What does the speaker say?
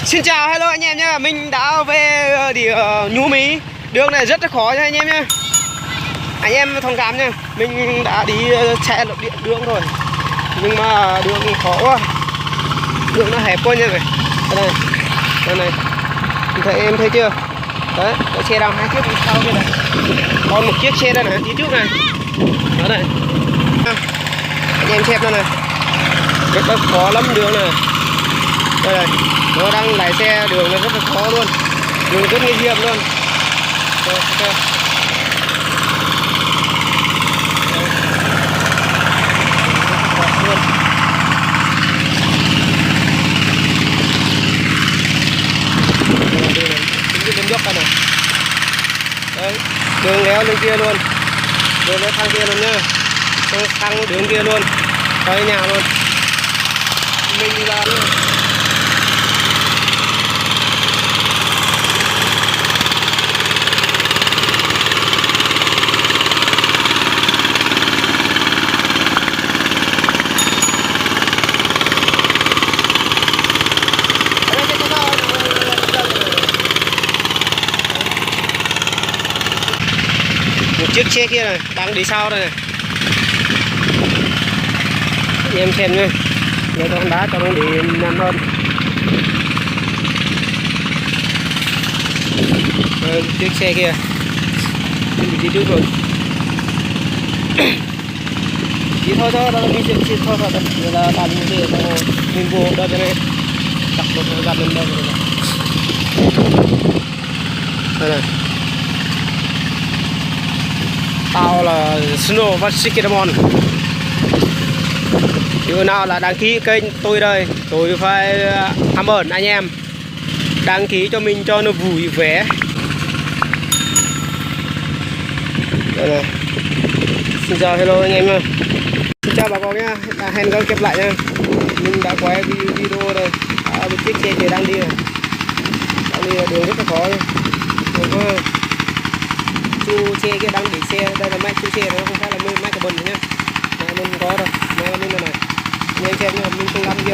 Xin chào, hello anh em nhé. Mình đã về địa Nhú Mỹ. Đường này rất là khó nha anh em nhé. Anh em thông cảm nha. Mình đã đi xe lục địa đường rồi, nhưng mà đường khó quá. Đường nó hẹp quá nha này. Đây này. Em thấy chưa? Đấy, cái xe đang hai chiếc đi sau kia này. Còn một chiếc xe đây này, phía trước này. Đó này. Anh em xem đây này. Rất là khó lắm đường này. Đây này, nó đang lái xe đường nó rất là khó luôn, đường rất nguy hiểm luôn. Rồi, ok. Đường dốc này. Đấy, đường léo lên kia luôn, đường léo thang kia luôn nhá, thang đường kia luôn, tới nhà luôn. Mình đi ra luôn. Một chiếc xe kia này đang đi sau đây này, anh em xem nha, để con đá cho nó đi nhanh hơn. Rồi, chiếc xe kia đi trước rồi. Chỉ thôi đó đi thôi đây là làm như thế rồi mình vô đây này, đặt một cái gạt lên đây rồi. Đây này. Tao là Snow và Sikidamon. Điều nào là đăng ký kênh tôi đây, tôi phải cảm ơn anh em đăng ký cho mình cho nó vui vẻ. Đây này. Xin chào, hello anh em nha. Xin chào bà con nhá, hẹn gặp kịp lại nha. Mình đã quay video đây. Một chiếc xe kia đang đi này, đang đi đường rất là khó nha. Chú xe kia đang để xe, đây là máy chú xe nó không phải là máy carbon nhá. Mình có đâu, máy bên này. Anh em xem nha, mình không làm kia.